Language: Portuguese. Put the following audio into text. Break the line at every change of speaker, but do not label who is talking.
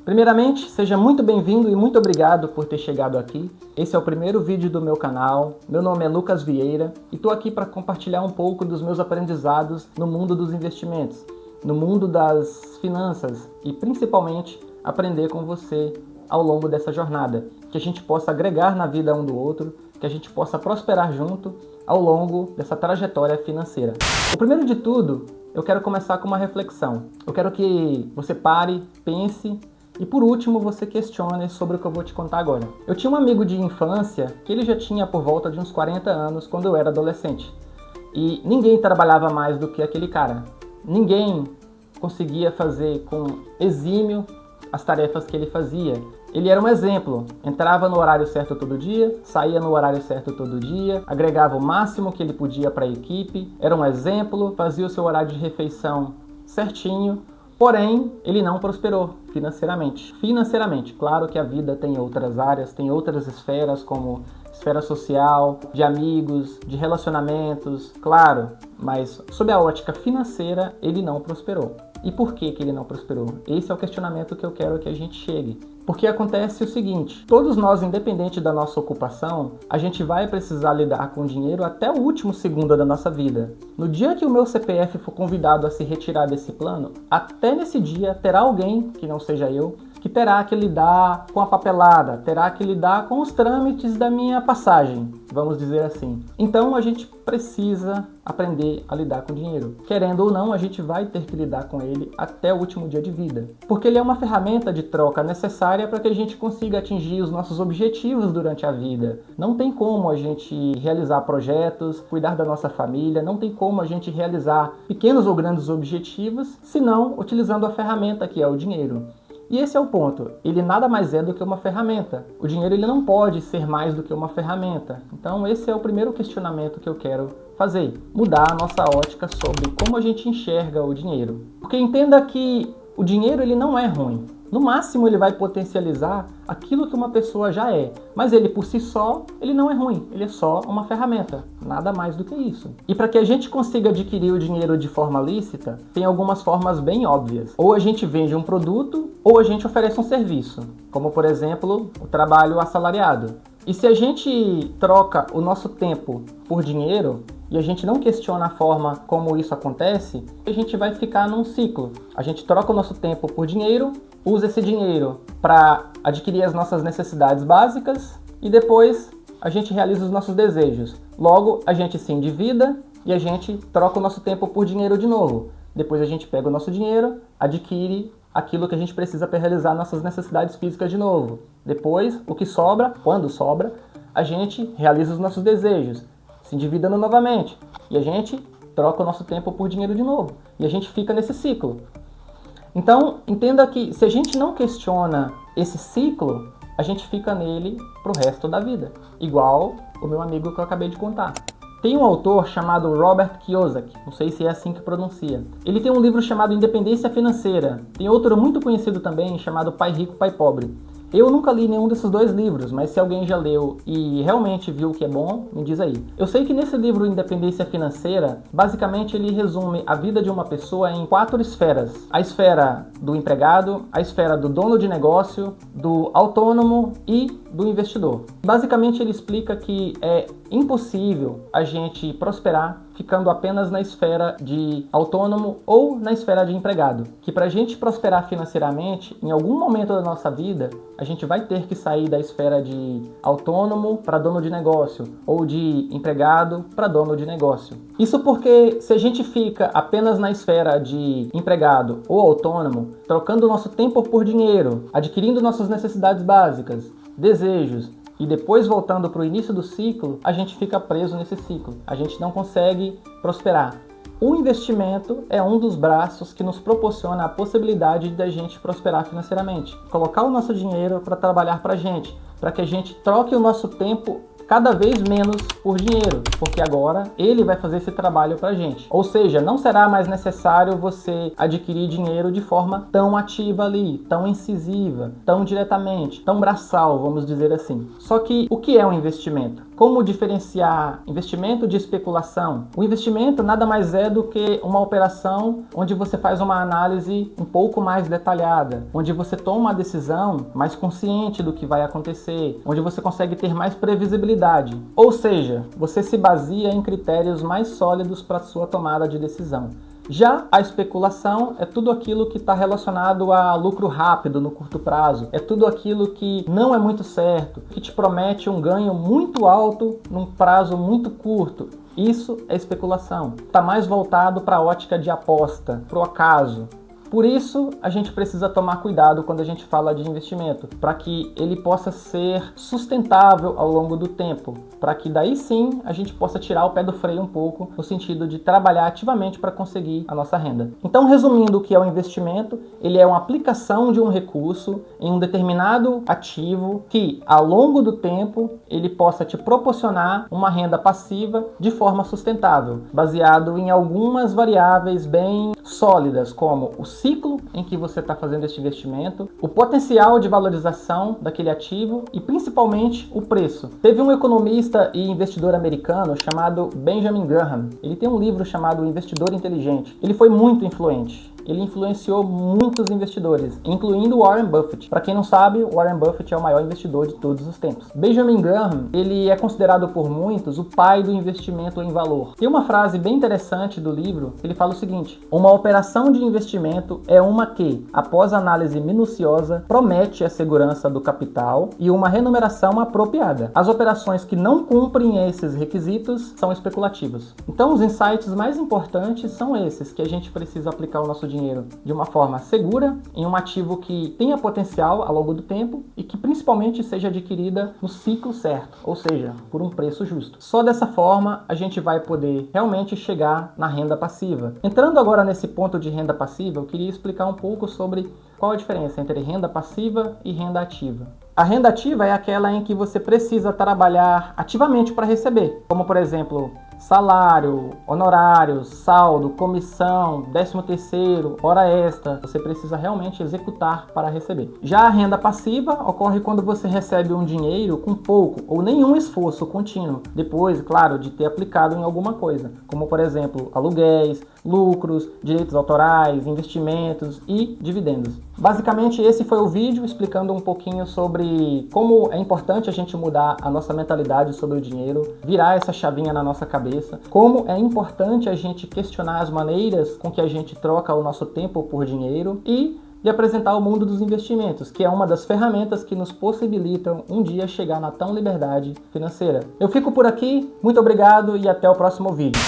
Primeiramente, seja muito bem-vindo e muito obrigado por ter chegado aqui. Esse é o primeiro vídeo do meu canal. Meu nome é Lucas Vieira e estou aqui para compartilhar um pouco dos meus aprendizados no mundo dos investimentos, no mundo das finanças e principalmente aprender com você ao longo dessa jornada, que a gente possa agregar na vida um do outro, que a gente possa prosperar junto ao longo dessa trajetória financeira. O primeiro de tudo, eu quero começar com uma reflexão. Eu quero que você pare, pense e por último você questione sobre o que eu vou te contar agora. Eu tinha um amigo de infância que ele já tinha por volta de uns 40 anos quando eu era adolescente. E ninguém trabalhava mais do que aquele cara. Ninguém conseguia fazer com exímio as tarefas que ele fazia. Ele era um exemplo, entrava no horário certo todo dia, saía no horário certo todo dia, agregava o máximo que ele podia para a equipe, era um exemplo, fazia o seu horário de refeição certinho, porém ele não prosperou financeiramente. Financeiramente, claro que a vida tem outras áreas, tem outras esferas como esfera social, de amigos, de relacionamentos, claro, mas sob a ótica financeira ele não prosperou. E por que ele não prosperou? Esse é o questionamento que eu quero que a gente chegue. Porque acontece o seguinte, todos nós, independente da nossa ocupação, a gente vai precisar lidar com dinheiro até o último segundo da nossa vida. No dia que o meu CPF for convidado a se retirar desse plano, até nesse dia terá alguém, que não seja eu, que terá que lidar com a papelada, terá que lidar com os trâmites da minha passagem, vamos dizer assim. Então a gente precisa aprender a lidar com o dinheiro. Querendo ou não, a gente vai ter que lidar com ele até o último dia de vida. Porque ele é uma ferramenta de troca necessária para que a gente consiga atingir os nossos objetivos durante a vida. Não tem como a gente realizar projetos, cuidar da nossa família, não tem como a gente realizar pequenos ou grandes objetivos, senão utilizando a ferramenta que é o dinheiro. E esse é o ponto, ele nada mais é do que uma ferramenta. O dinheiro ele não pode ser mais do que uma ferramenta. Então esse é o primeiro questionamento que eu quero fazer. Mudar a nossa ótica sobre como a gente enxerga o dinheiro. Porque entenda que o dinheiro ele não é ruim. No máximo ele vai potencializar aquilo que uma pessoa já é. Mas ele por si só, ele não é ruim. Ele é só uma ferramenta. Nada mais do que isso. E para que a gente consiga adquirir o dinheiro de forma lícita, tem algumas formas bem óbvias. Ou a gente vende um produto, ou a gente oferece um serviço. Como por exemplo, o trabalho assalariado. E se a gente troca o nosso tempo por dinheiro, e a gente não questiona a forma como isso acontece, a gente vai ficar num ciclo. A gente troca o nosso tempo por dinheiro, usa esse dinheiro para adquirir as nossas necessidades básicas e depois a gente realiza os nossos desejos. Logo, a gente se endivida e a gente troca o nosso tempo por dinheiro de novo. Depois a gente pega o nosso dinheiro, adquire aquilo que a gente precisa para realizar nossas necessidades físicas de novo. Depois, o que sobra, quando sobra, a gente realiza os nossos desejos, se endividando novamente. E a gente troca o nosso tempo por dinheiro de novo. E a gente fica nesse ciclo. Então, entenda que se a gente não questiona esse ciclo, a gente fica nele pro resto da vida. Igual o meu amigo que eu acabei de contar. Tem um autor chamado Robert Kiyosaki, não sei se é assim que pronuncia. Ele tem um livro chamado Independência Financeira. Tem outro muito conhecido também chamado Pai Rico, Pai Pobre. Eu nunca li nenhum desses dois livros, mas se alguém já leu e realmente viu que é bom, me diz aí. Eu sei que nesse livro Independência Financeira, basicamente ele resume a vida de uma pessoa em 4 esferas. A esfera do empregado, a esfera do dono de negócio, do autônomo e do investidor. Basicamente ele explica que é impossível a gente prosperar ficando apenas na esfera de autônomo ou na esfera de empregado. Que para a gente prosperar financeiramente, em algum momento da nossa vida, a gente vai ter que sair da esfera de autônomo para dono de negócio ou de empregado para dono de negócio. Isso porque se a gente fica apenas na esfera de empregado ou autônomo, trocando o nosso tempo por dinheiro, adquirindo nossas necessidades básicas, desejos, e depois voltando para o início do ciclo, a gente fica preso nesse ciclo. A gente não consegue prosperar. O investimento é um dos braços que nos proporciona a possibilidade de a gente prosperar financeiramente. Colocar o nosso dinheiro para trabalhar para a gente, para que a gente troque o nosso tempo cada vez menos por dinheiro, porque agora ele vai fazer esse trabalho pra gente. Ou seja, não será mais necessário você adquirir dinheiro de forma tão ativa ali, tão incisiva, tão diretamente, tão braçal, vamos dizer assim. Só que o que é um investimento? Como diferenciar investimento de especulação? O investimento nada mais é do que uma operação onde você faz uma análise um pouco mais detalhada, onde você toma uma decisão mais consciente do que vai acontecer, onde você consegue ter mais previsibilidade. Ou seja, você se baseia em critérios mais sólidos para a sua tomada de decisão. Já a especulação é tudo aquilo que está relacionado a lucro rápido no curto prazo, é tudo aquilo que não é muito certo, que te promete um ganho muito alto num prazo muito curto. Isso é especulação. Está mais voltado para a ótica de aposta, para o acaso. Por isso, a gente precisa tomar cuidado quando a gente fala de investimento, para que ele possa ser sustentável ao longo do tempo, para que daí sim a gente possa tirar o pé do freio um pouco, no sentido de trabalhar ativamente para conseguir a nossa renda. Então, resumindo o que é o investimento, ele é uma aplicação de um recurso em um determinado ativo que, ao longo do tempo, ele possa te proporcionar uma renda passiva de forma sustentável, baseado em algumas variáveis bem sólidas, como o ciclo em que você está fazendo este investimento, o potencial de valorização daquele ativo e principalmente o preço. Teve um economista e investidor americano chamado Benjamin Graham. Ele tem um livro chamado O Investidor Inteligente. Ele foi muito influente. Ele influenciou muitos investidores, incluindo Warren Buffett. Para quem não sabe, Warren Buffett é o maior investidor de todos os tempos. Benjamin Graham, ele é considerado por muitos o pai do investimento em valor. Tem uma frase bem interessante do livro, ele fala o seguinte: uma operação de investimento é uma que, após análise minuciosa, promete a segurança do capital e uma remuneração apropriada. As operações que não cumprem esses requisitos são especulativas. Então, os insights mais importantes são esses, que a gente precisa aplicar o nosso dinheiro de uma forma segura, em um ativo que tenha potencial ao longo do tempo e que principalmente seja adquirida no ciclo certo, ou seja, por um preço justo. Só dessa forma a gente vai poder realmente chegar na renda passiva. Entrando agora nesse ponto de renda passiva, eu queria explicar um pouco sobre qual a diferença entre renda passiva e renda ativa. A renda ativa é aquela em que você precisa trabalhar ativamente para receber, como por exemplo, salário, honorários, saldo, comissão, 13º, hora extra. Você precisa realmente executar para receber. Já a renda passiva ocorre quando você recebe um dinheiro com pouco ou nenhum esforço contínuo, depois, claro, de ter aplicado em alguma coisa, como por exemplo, aluguéis, lucros, direitos autorais, investimentos e dividendos. Basicamente esse foi o vídeo explicando um pouquinho sobre como é importante a gente mudar a nossa mentalidade sobre o dinheiro, virar essa chavinha na nossa cabeça, como é importante a gente questionar as maneiras com que a gente troca o nosso tempo por dinheiro e de apresentar o mundo dos investimentos, que é uma das ferramentas que nos possibilitam um dia chegar na tão liberdade financeira. Eu fico por aqui, muito obrigado e até o próximo vídeo.